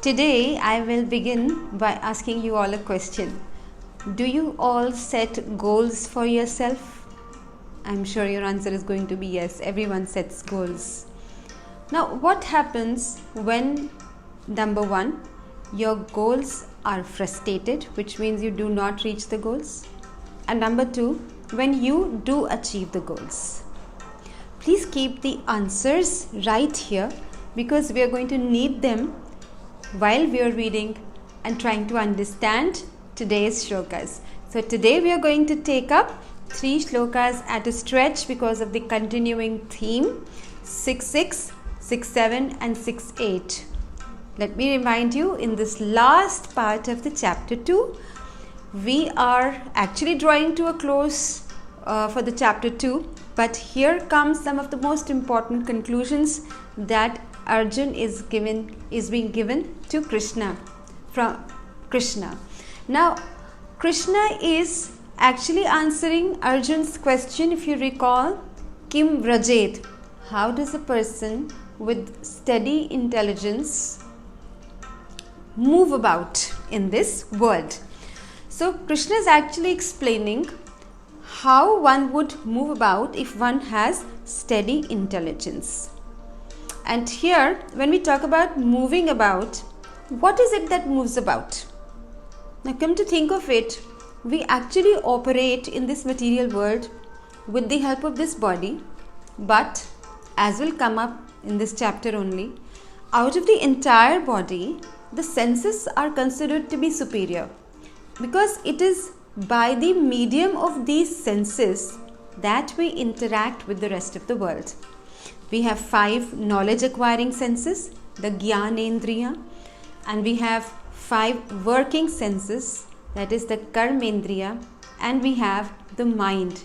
Today I will begin by asking you all a question. Do you all set goals for yourself? I'm sure your answer is going to be yes. Everyone sets goals. Now, what happens when, number one, your goals are frustrated, which means you do not reach the goals? And number two, when you do achieve the goals? Please keep the answers right here because we are going to need them while we are reading and trying to understand today's shlokas. So today we are going to take up 3 shlokas at a stretch because of the continuing theme 6.6, 6.7 and 6.8. Let me remind you, in this last part of the chapter 2, we are actually drawing to a close for the chapter 2, but here comes some of the most important conclusions that Arjun is being given to Krishna from Krishna. Now, Krishna is actually answering Arjun's question, if you recall, Kim Vrajet. How does a person with steady intelligence move about in this world? So Krishna is actually explaining how one would move about if one has steady intelligence. And here, when we talk about moving about, what is it that moves about? Now come to think of it, we actually operate in this material world with the help of this body, but as will come up in this chapter only, out of the entire body, the senses are considered to be superior because it is by the medium of these senses that we interact with the rest of the world. We have 5 knowledge acquiring senses, the Gyanendriya, and we have 5 working senses, that is the Karmendriya, and we have the mind,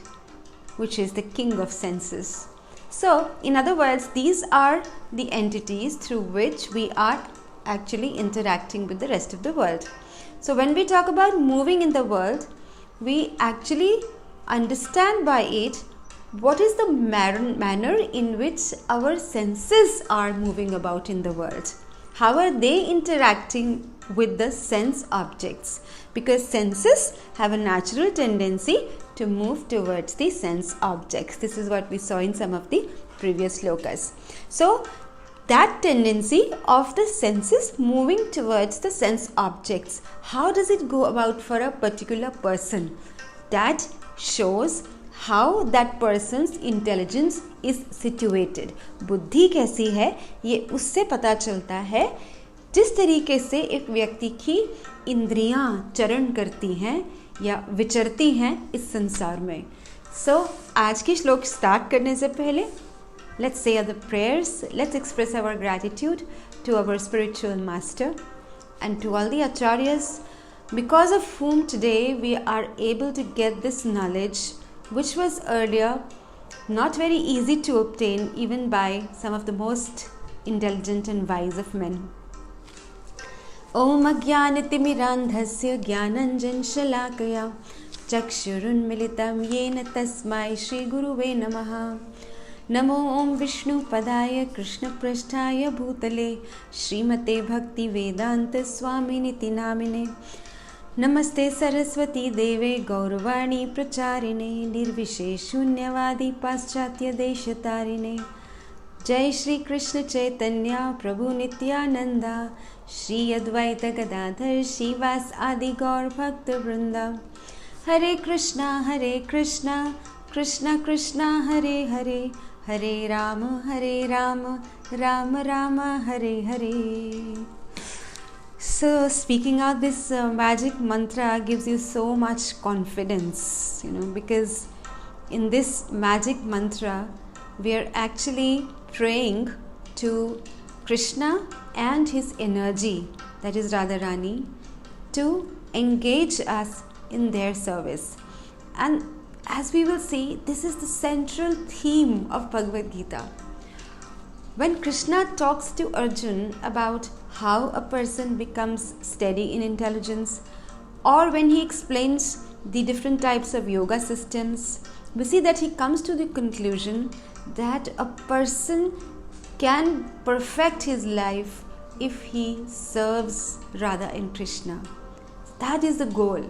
which is the king of senses. So, in other words, these are the entities through which we are actually interacting with the rest of the world. So, when we talk about moving in the world, we actually understand by it what is the manner in which our senses are moving about in the world. How are they interacting with the sense objects? Because senses have a natural tendency to move towards the sense objects. This is what we saw in some of the previous shlokas. So, that tendency of the senses moving towards the sense objects, how does it go about for a particular person? That shows how that person's intelligence is situated. बुद्धि कैसी है ये उससे पता चलता है जिस तरीके से एक व्यक्ति की इंद्रियां चरण करती हैं या विचरती हैं इस संसार में. So, आज की श्लोक स्टार्ट करने से पहले let's say other prayers. Let's express our gratitude to our spiritual master and to all the acharyas, because of whom today we are able to get this knowledge, which was earlier not very easy to obtain even by some of the most intelligent and wise of men. Om Ajnanatimirandhasya Jnananjan Shalakaya Chakshurunmilitam Yena Tasmai Shri Guruve Namaha. Namo Om Vishnu Padaya Krishna Prasthaya Bhutale Srimate Bhaktivedanta Swami Niti Namine. Namaste Saraswati Deve Gauravani Pracharine Nirvishesh Shunyavadi Paschatya Deshatarine. Jai Shri Krishna Chaitanya Prabhu Nityananda Shri Advaita Gadadhar Shivas Adi Gaur Bhakta Vrinda. Hare Krishna Krishna Krishna Hare Hare, Hare Rama Rama Rama Hare Hare. So speaking out this magic mantra gives you so much confidence, because in this magic mantra we are actually praying to Krishna and his energy, that is Radharani, to engage us in their service. And as we will see, this is the central theme of Bhagavad Gita. When Krishna talks to Arjun about how a person becomes steady in intelligence, or when he explains the different types of yoga systems, we see that he comes to the conclusion that a person can perfect his life if he serves Radha and Krishna. That is the goal.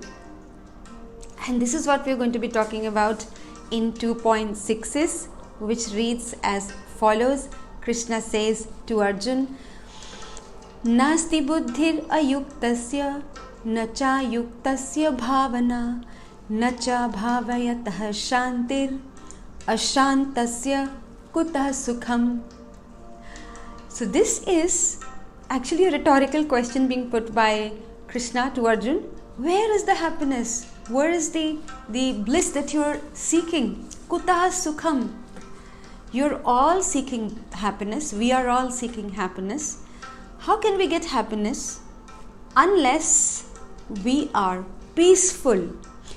And this is what we are going to be talking about in 2.6, which reads as follows. Krishna says to Arjun, Nasti buddhir ayuktasya, nacha yuktasya bhavana, nacha bhavayatah shantir, ashantasya kutah sukham. So this is actually a rhetorical question being put by Krishna to Arjun. Where is the happiness? Where is the bliss that you're seeking? Kutah sukham. You're all seeking happiness. We are all seeking happiness. How can we get happiness? Unless we are peaceful.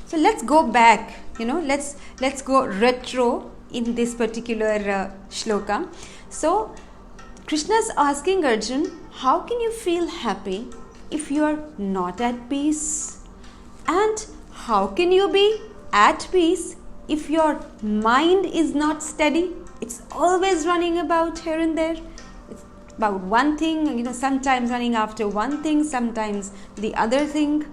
So let's go back, let's go retro in this particular shloka. So Krishna is asking Arjun, how can you feel happy if you are not at peace? And how can you be at peace if your mind is not steady? It's always running about here and there. It's about one thing, sometimes running after one thing, sometimes the other thing,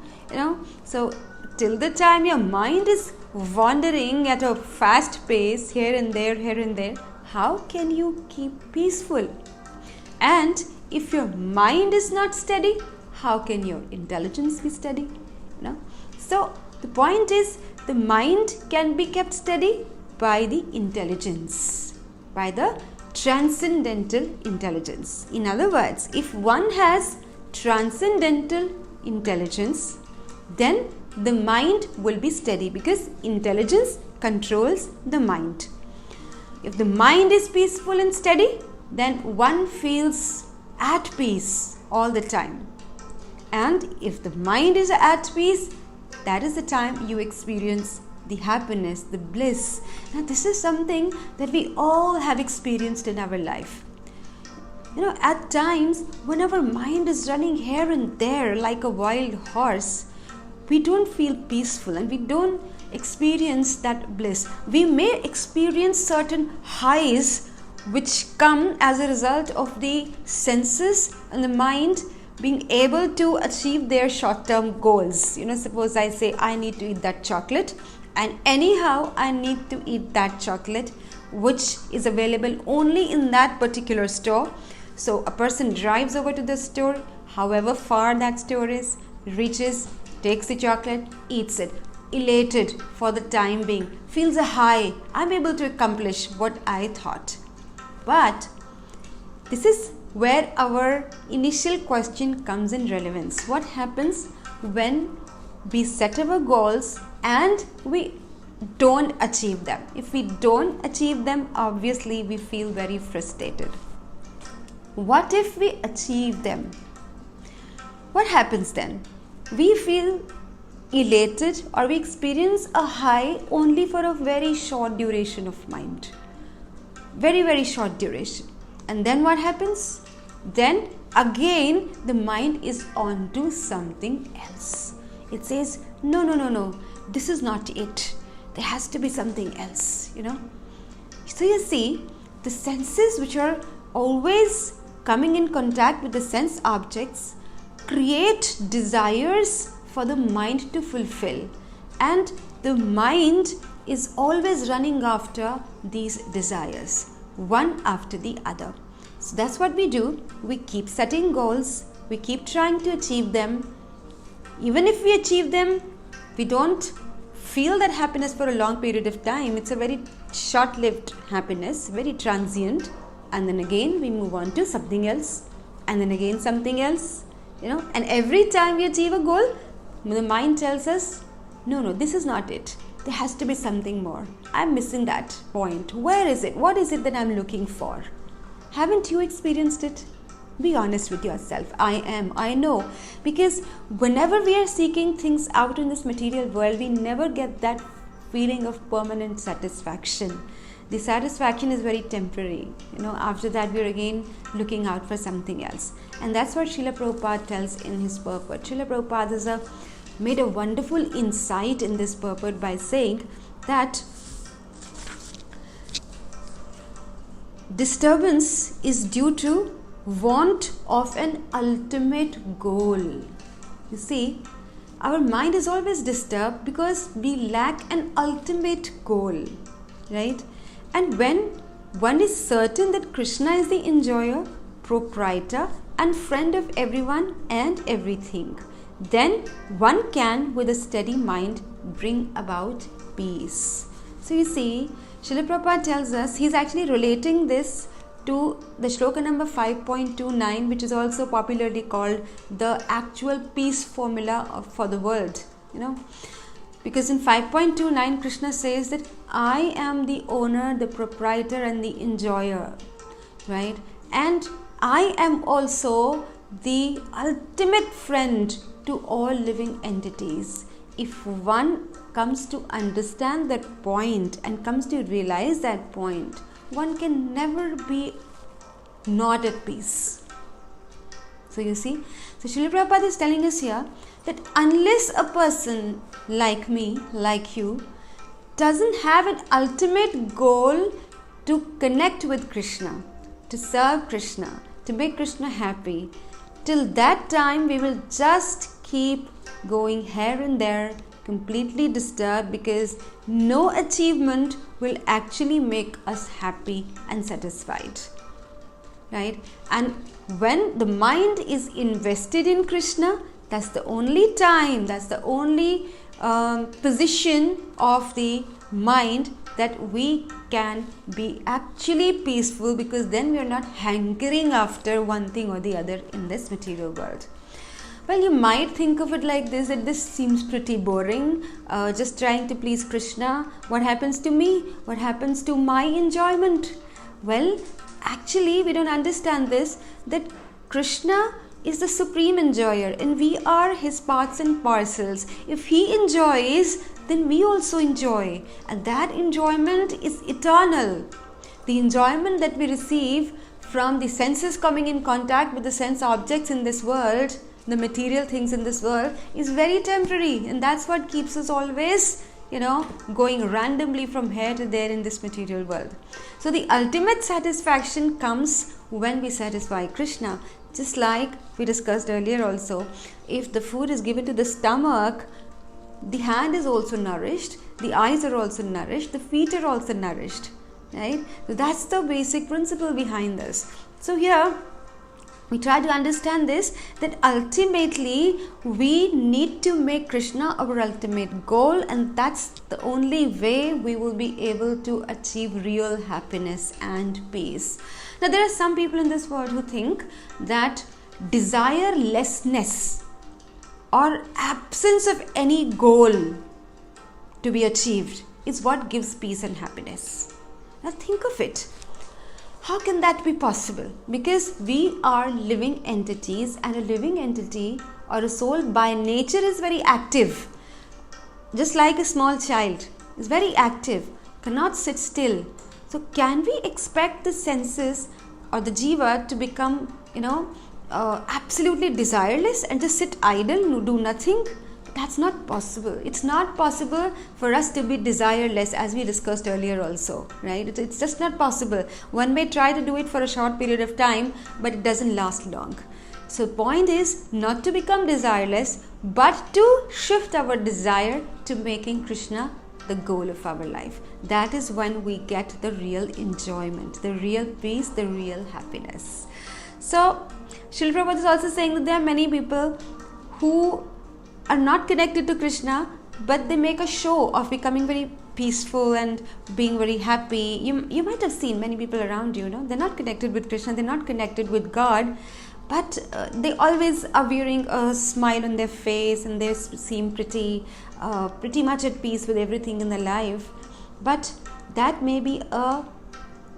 So till the time your mind is wandering at a fast pace here and there, how can you keep peaceful? And if your mind is not steady, how can your intelligence be steady? So the point is, the mind can be kept steady by the intelligence, by the transcendental intelligence. In other words, if one has transcendental intelligence, then the mind will be steady because intelligence controls the mind. If the mind is peaceful and steady, then one feels at peace all the time. And if the mind is at peace, that is the time you experience the happiness, the bliss. Now this is something that we all have experienced in our life. At times when our mind is running here and there like a wild horse, we don't feel peaceful and we don't experience that bliss. We may experience certain highs which come as a result of the senses and the mind being able to achieve their short-term goals. Suppose I say I need to eat that chocolate, and anyhow I need to eat that chocolate which is available only in that particular store. So a person drives over to the store, however far that store is, reaches, takes the chocolate, eats it, elated for the time being, feels a high. I'm able to accomplish what I thought. But this is where our initial question comes in relevance. What happens when we set our goals and we don't achieve them? If we don't achieve them, obviously we feel very frustrated. What if we achieve them? What happens then? We feel elated or we experience a high only for a very short duration of mind. Very, very short duration. And then what happens? Then again the mind is on to something else. It says, no, this is not it. There has to be something else, So you see, the senses which are always coming in contact with the sense objects create desires for the mind to fulfill. And the mind is always running after these desires, one after the other. So that's what we do. We keep setting goals. We keep trying to achieve them. Even if we achieve them, we don't feel that happiness for a long period of time. It's a very short-lived happiness, very transient. And then again, we move on to something else. And then again, something else. And every time we achieve a goal, the mind tells us, no, this is not it. There has to be something more. I'm missing that point. Where is it? What is it that I'm looking for? Haven't you experienced it? Be honest with yourself. I know. Because whenever we are seeking things out in this material world, we never get that feeling of permanent satisfaction. The satisfaction is very temporary. After that we are again looking out for something else. And that's what Srila Prabhupada tells in his purport. Srila Prabhupada has made a wonderful insight in this purport by saying that disturbance is due to want of an ultimate goal. You see, our mind is always disturbed because we lack an ultimate goal, right? And when one is certain that Krishna is the enjoyer, proprietor, and friend of everyone and everything, then one can, with a steady mind, bring about peace. So you see, Srila Prabhupada tells us, he's actually relating this to the shloka number 5.29, which is also popularly called the actual peace formula for the world, because in 5.29 Krishna says that I am the owner, the proprietor, and the enjoyer, right? And I am also the ultimate friend to all living entities. If one comes to understand that point and comes to realize that point, one can never be not at peace. So you see, so Srila Prabhupada is telling us here that unless a person like me, like you, doesn't have an ultimate goal to connect with Krishna, to serve Krishna, to make Krishna happy, till that time we will just keep going here and there, completely disturbed, because no achievement will actually make us happy and satisfied, right? And when the mind is invested in Krishna, that's the only time, that's the only position of the mind that we can be actually peaceful, because then we are not hankering after one thing or the other in this material world. Well, you might think of it like this, that this seems pretty boring, just trying to please Krishna. What happens to me? What happens to my enjoyment? Well, actually, we don't understand this, that Krishna is the supreme enjoyer and we are his parts and parcels. If he enjoys, then we also enjoy, and that enjoyment is eternal. The enjoyment that we receive from the senses coming in contact with the sense objects in this world, the material things in this world, is very temporary, and that's what keeps us always going randomly from here to there in this material world. So the ultimate satisfaction comes when we satisfy Krishna. Just like we discussed earlier also, if the food is given to the stomach, the hand is also nourished, the eyes are also nourished, the feet are also nourished, right? So that's the basic principle behind this. So here we try to understand this, that ultimately we need to make Krishna our ultimate goal, and that's the only way we will be able to achieve real happiness and peace. Now, there are some people in this world who think that desirelessness or absence of any goal to be achieved is what gives peace and happiness. Now think of it. How can that be possible? Because we are living entities, and a living entity or a soul by nature is very active. Just like a small child is very active, cannot sit still. So can we expect the senses or the jiva to become, absolutely desireless and just sit idle, do nothing? That's not possible. It's not possible for us to be desireless, as we discussed earlier also, right? It's just not possible. One may try to do it for a short period of time, but it doesn't last long. So the point is not to become desireless, but to shift our desire to making Krishna the goal of our life. That is when we get the real enjoyment, the real peace, the real happiness. So Srila Prabhupada is also saying that there are many people who are not connected to Krishna, but they make a show of becoming very peaceful and being very happy. You might have seen many people around you, they're not connected with Krishna, they're not connected with God, but they always are wearing a smile on their face, and they seem pretty much at peace with everything in their life. But that may be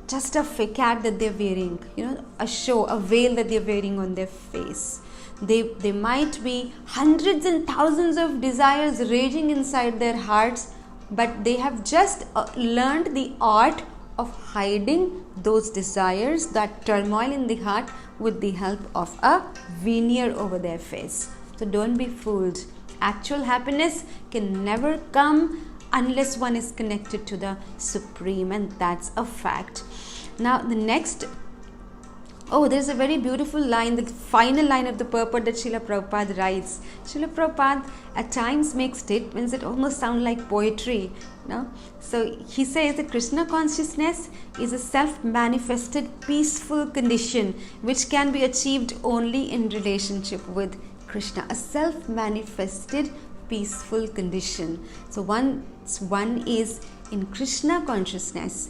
just a facade that they're wearing, a show, a veil that they're wearing on their face. They might be hundreds and thousands of desires raging inside their hearts, but they have just learned the art of hiding those desires, that turmoil in the heart, with the help of a veneer over their face. So don't be fooled. Actual happiness can never come unless one is connected to the Supreme, and that's a fact. Now the next Oh, there's a very beautiful line, the final line of the purport that Srila Prabhupada writes. Srila Prabhupada at times makes statements that almost sound like poetry. So he says that Krishna consciousness is a self-manifested peaceful condition which can be achieved only in relationship with Krishna. A self-manifested peaceful condition. So once one is in Krishna consciousness,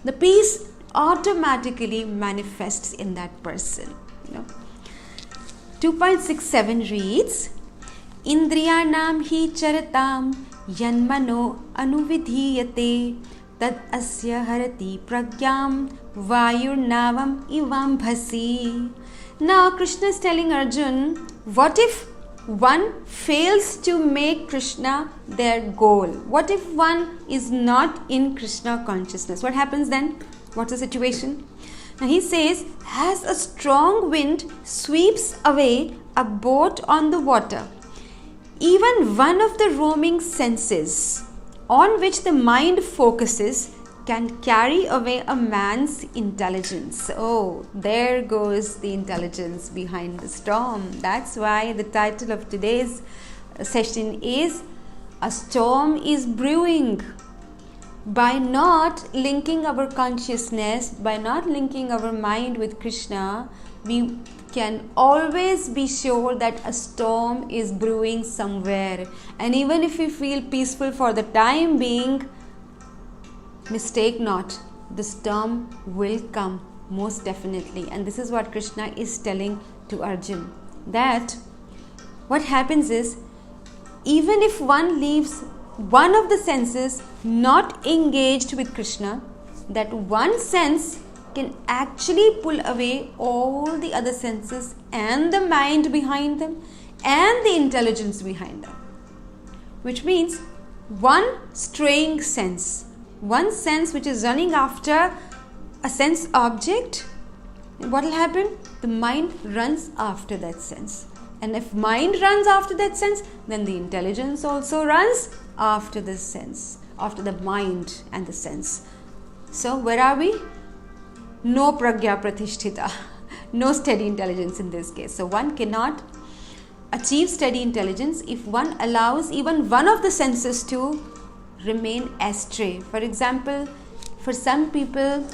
the peace automatically manifests in that person. 2.67 reads, Indriyanam hi charatam yanmano anuvidhiyate tad asya harati pragyam vayurnavam ivam bhasi. Now Krishna is telling Arjun, what if one fails to make Krishna their goal? What if one is not in Krishna consciousness? What happens then? What's the situation? Now he says, as a strong wind sweeps away a boat on the water, even one of the roaming senses on which the mind focuses can carry away a man's intelligence. Oh, there goes the intelligence behind the storm. That's why the title of today's session is A Storm is Brewing. By not linking our consciousness, by not linking our mind with Krishna, we can always be sure that a storm is brewing somewhere. And even if we feel peaceful for the time being, mistake not, the storm will come most definitely. And this is what Krishna is telling to Arjun, that what happens is, even if one leaves one of the senses not engaged with Krishna, that one sense can actually pull away all the other senses and the mind behind them and the intelligence behind them. Which means one straying sense, one sense which is running after a sense object, what will happen? The mind runs after that sense. And if mind runs after that sense, then the intelligence also runs after the sense, after the mind and the sense. So where are we? No pragya pratishtita, no steady intelligence in this case. So one cannot achieve steady intelligence if one allows even one of the senses to remain astray. For example, for some people,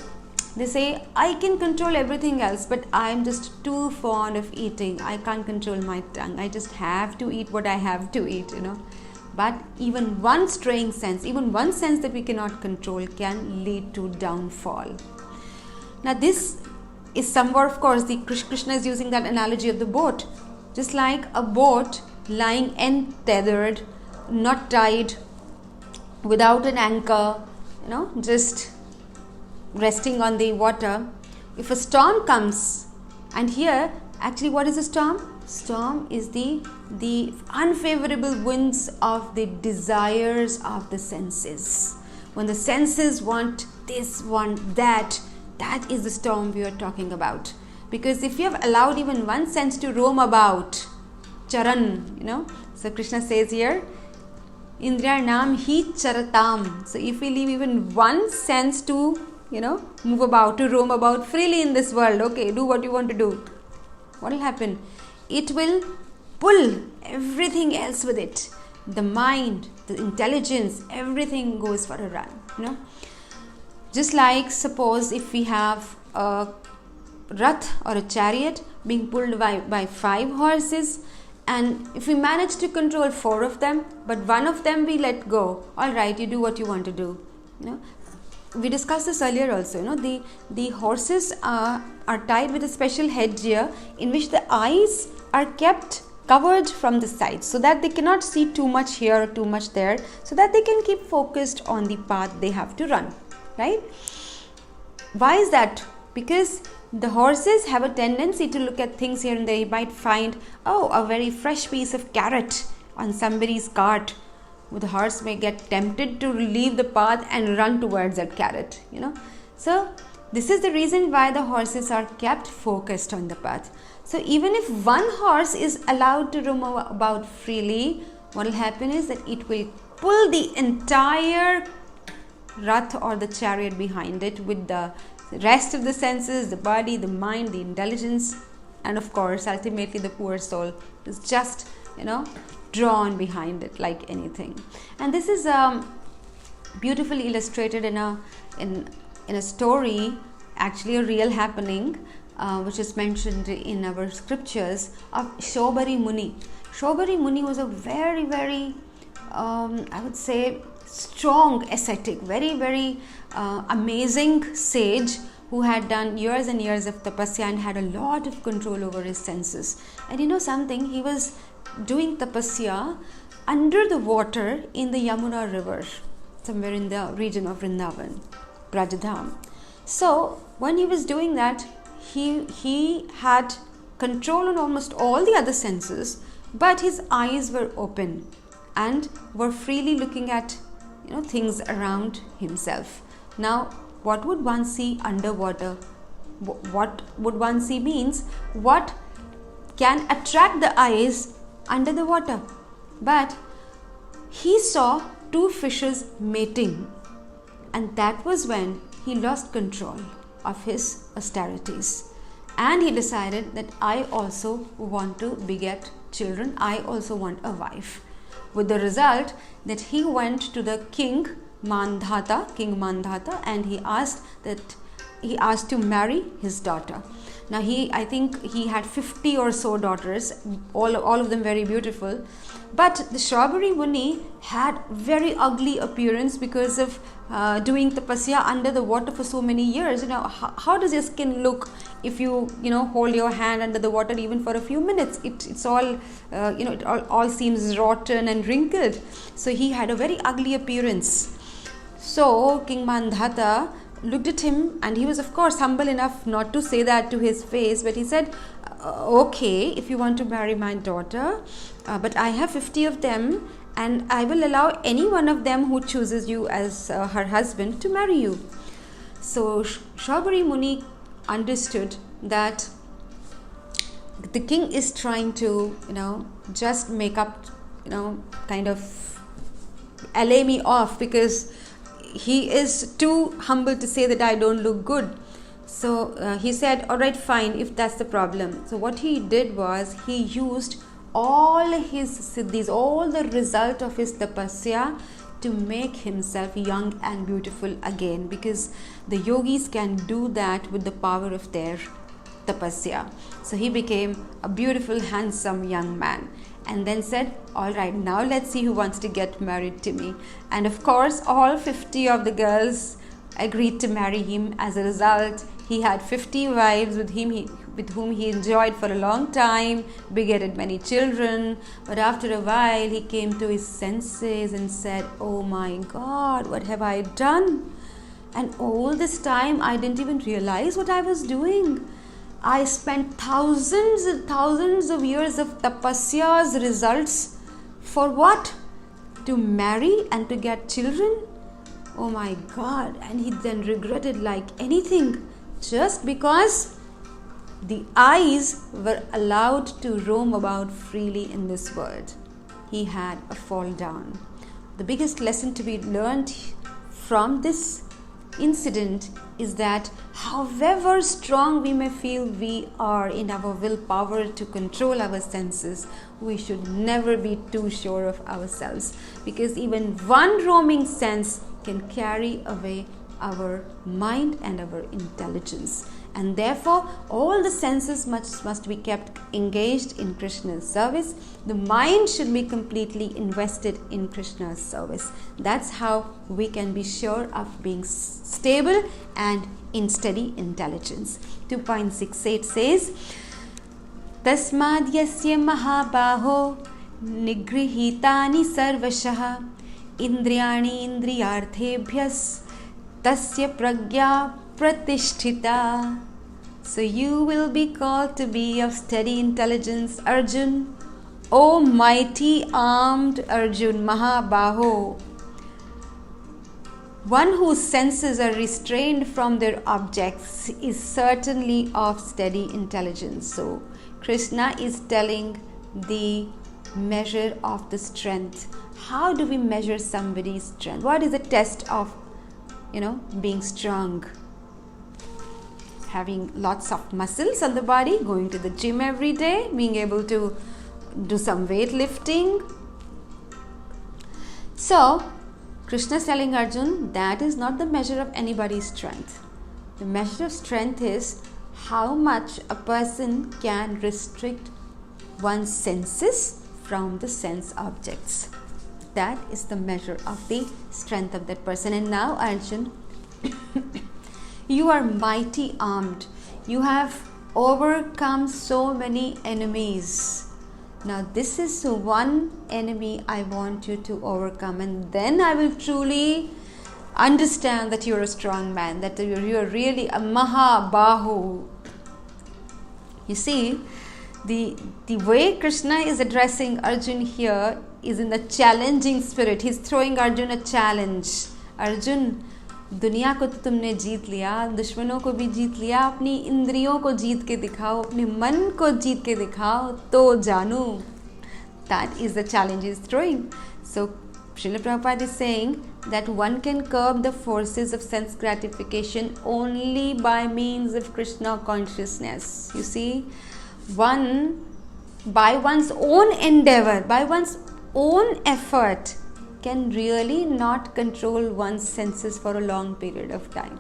they say, I can control everything else, but I'm just too fond of eating. I can't control my tongue. I just have to eat what I have to eat, But even one straying sense, even one sense that we cannot control can lead to downfall. Now this is somewhere, of course, Krishna is using that analogy of the boat. Just like a boat lying untethered, not tied, without an anchor, just resting on the water. If a storm comes, and here actually what is a storm? Storm is the unfavorable winds of the desires of the senses. When the senses want this, want that, that is the storm we are talking about. Because if you have allowed even one sense to roam about, charan, so Krishna says here, Indriyanam hi charatam. So if we leave even one sense to, move about, to roam about freely in this world, okay, do what you want to do, what will happen? It will pull everything else with it. The mind, the intelligence, everything goes for a run, Just like, suppose if we have a rath or a chariot being pulled by 5 horses, and if we manage to control 4 of them, but one of them we let go, all right, you do what you want to do. We discussed this earlier also. The horses are tied with a special headgear in which the eyes are kept covered from the sides, so that they cannot see too much here or too much there, so that they can keep focused on the path they have to run, right? Why is that? Because the horses have a tendency to look at things here and there. You might find, a very fresh piece of carrot on somebody's cart. The horse may get tempted to leave the path and run towards that carrot, So this is the reason why the horses are kept focused on the path. So even if one horse is allowed to roam about freely, what will happen is that it will pull the entire rath or the chariot behind it with the The rest of the senses, the body, the mind, the intelligence, and of course, ultimately the poor soul is just, drawn behind it like anything. And this is beautifully illustrated in a story, actually a real happening, which is mentioned in our scriptures, of Shobari Muni. Shobari Muni was a very, very, I would say, strong ascetic, very, very amazing sage who had done years and years of tapasya and had a lot of control over his senses. And something, he was doing tapasya under the water in the Yamuna river, somewhere in the region of Vrindavan, Brajadham. So when he was doing that, he had control on almost all the other senses, but his eyes were open and were freely looking at things around himself. Now, what would one see underwater? What would one see means what can attract the eyes under the water. But he saw two fishes mating, and that was when he lost control of his austerities, and he decided that I also want to beget children, I also want a wife, with the result that he went to the King Mandhata, and he asked to marry his daughter. Now I think he had 50 or so daughters, all of them very beautiful. But the Shobari Muni had very ugly appearance because of doing tapasya under the water for so many years. How does your skin look if you hold your hand under the water even for a few minutes? It's all it all seems rotten and wrinkled. So he had a very ugly appearance. So King Mandhata looked at him, and he was of course humble enough not to say that to his face, but he said, okay, if you want to marry my daughter, but I have 50 of them, and I will allow any one of them who chooses you as her husband to marry you. So Shobari Muni understood that the king is trying to just make up, kind of allay me off, because he is too humble to say that I don't look good. So he said, all right, fine, if that's the problem. So what he did was he used all his siddhis, all the result of his tapasya, to make himself young and beautiful again, because the yogis can do that with the power of their tapasya. So he became a beautiful, handsome young man, and then said, all right, now let's see who wants to get married to me. And of course, all 50 of the girls agreed to marry him. As a result, he had 50 wives with whom he enjoyed for a long time, begetted many children. But after a while, he came to his senses and said, oh my God, what have I done? And all this time, I didn't even realize what I was doing. I spent thousands and thousands of years of tapasya's results for what? To marry and to get children? Oh my God. And he then regretted like anything, just because the eyes were allowed to roam about freely in this world. He had a fall down. The biggest lesson to be learned from this incident is that however strong we may feel we are in our willpower to control our senses, we should never be too sure of ourselves, because even one roaming sense can carry away our mind and our intelligence. And therefore, all the senses must be kept engaged in Krishna's service. The mind should be completely invested in Krishna's service. That's how we can be sure of being stable and in steady intelligence. 2.68 says, Tasmad yasya mahabaho nigrihitani sarvashah indriyani indriyarthebhyas tasya pragya pratishtita. So you will be called to be of steady intelligence, Arjun. O mighty armed Arjun, Mahabaho, one whose senses are restrained from their objects is certainly of steady intelligence. So Krishna is telling the measure of the strength. How do we measure somebody's strength? What is the test of being strong? having lots of muscles on the body, going to the gym every day, being able to do some weightlifting. So Krishna is telling Arjun that is not the measure of anybody's strength. The measure of strength is how much a person can restrict one's senses from the sense objects. That is the measure of the strength of that person. And now Arjun, you are mighty armed. You have overcome so many enemies. Now this is one enemy I want you to overcome, and then I will truly understand that you are a strong man, that you are really a Mahabahu. You see, the way Krishna is addressing Arjun here is in the challenging spirit. He's throwing Arjun a challenge. Arjun, दुनिया को तो तुमने जीत लिया, दुश्मनों को भी जीत लिया, अपनी इंद्रियों को जीत के दिखाओ, अपने मन को जीत के दिखाओ, तो जानू. That is the challenge he's throwing. So Srila Prabhupada is saying that one can curb the forces of sense gratification only by means of Krishna consciousness. You see, one, by one's own endeavor, by one's own effort, can really not control one's senses for a long period of time.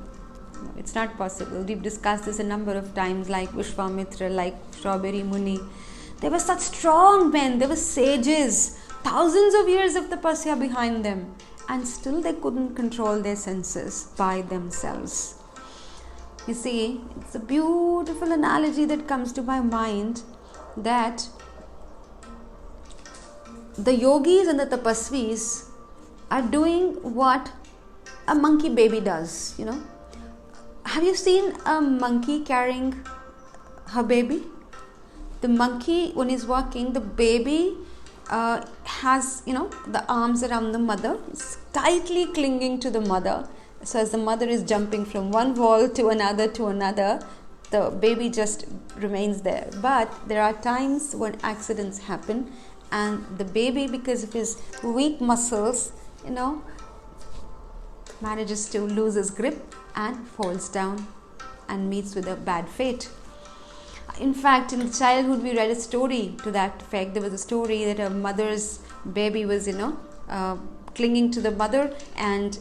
No, it's not possible. We've discussed this a number of times, like Vishwamitra, like Strawberry Muni. They were such strong men, they were sages, thousands of years of tapasya behind them, and still they couldn't control their senses by themselves. You see, it's a beautiful analogy that comes to my mind, that the yogis and the tapasvis are doing what a monkey baby does, you know. Have you seen a monkey carrying her baby? The monkey, when he's walking, the baby has, you know, the arms around the mother, it's tightly clinging to the mother. So as the mother is jumping from one wall to another, the baby just remains there. But there are times when accidents happen, and the baby, because of his weak muscles, you know, manages to lose his grip and falls down and meets with a bad fate. In fact, in childhood we read a story to that effect. There was a story that a mother's baby was, you know, clinging to the mother and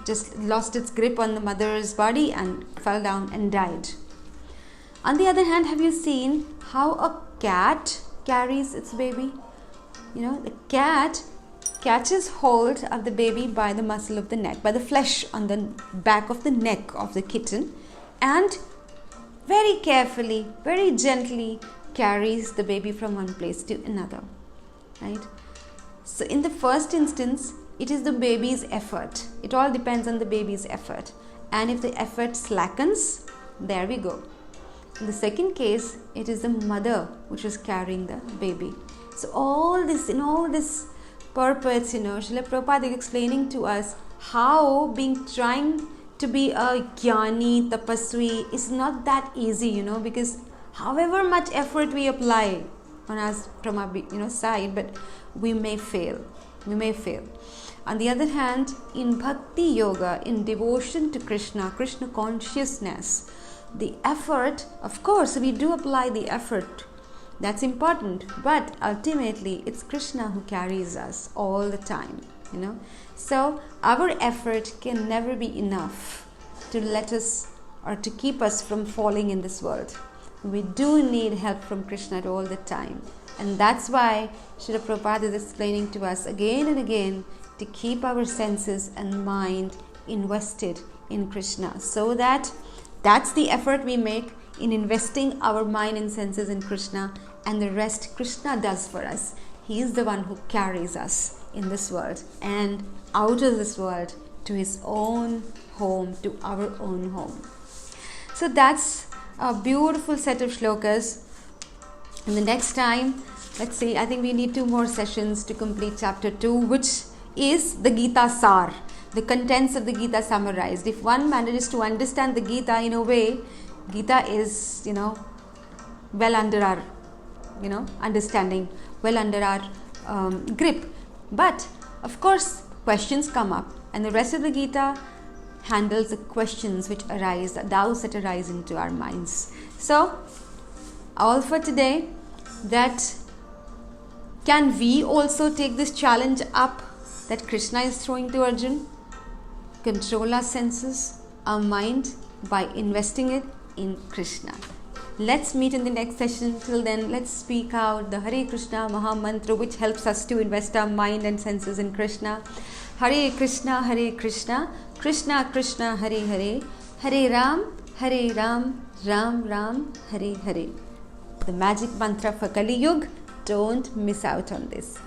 just lost its grip on the mother's body and fell down and died. On the other hand, have you seen how a cat carries its baby? You know, the cat catches hold of the baby by the muscle of the neck, by the flesh on the back of the neck of the kitten, and very carefully, very gently carries the baby from one place to another, right? So in the first instance, it is the baby's effort. It all depends on the baby's effort. And if the effort slackens, there we go. In the second case, it is the mother which is carrying the baby. So in all this purpose, you know, Srila Prabhupada is explaining to us how trying to be a jnani, tapasvi is not that easy, you know, because however much effort we apply on us from our, you know, side, but we may fail. On the other hand, in bhakti yoga, in devotion to Krishna consciousness, the effort, of course, we do apply the effort. That's important, but ultimately it's Krishna who carries us all the time, you know. So our effort can never be enough to let us or to keep us from falling in this world. We do need help from Krishna all the time, and that's why Srila Prabhupada is explaining to us again and again to keep our senses and mind invested in Krishna, so that's the effort we make in investing our mind and senses in Krishna, and the rest Krishna does for us. He is the one who carries us in this world and out of this world to his own home, to our own home. So that's a beautiful set of shlokas. And the next time, let's see, I think we need 2 more sessions to complete chapter 2, which is the Gita Sar, the contents of the Gita summarized. If one manages to understand the Gita in a way, Gita is, you know, well under our, you know, understanding, well under our grip. But of course questions come up, and the rest of the Gita handles the questions which arise, the doubts that arise into our minds. So, all for today. That can we also take this challenge up that Krishna is throwing to Arjun? Control our senses, our mind, by investing it in Krishna. Let's meet in the next session. Till then, let's speak out the Hare Krishna Maha Mantra, which helps us to invest our mind and senses in Krishna. Hare Krishna, Krishna Krishna, Hare Hare, Hare Ram, Ram Ram, Hare Hare. The magic mantra for Kali Yuga. Don't miss out on this.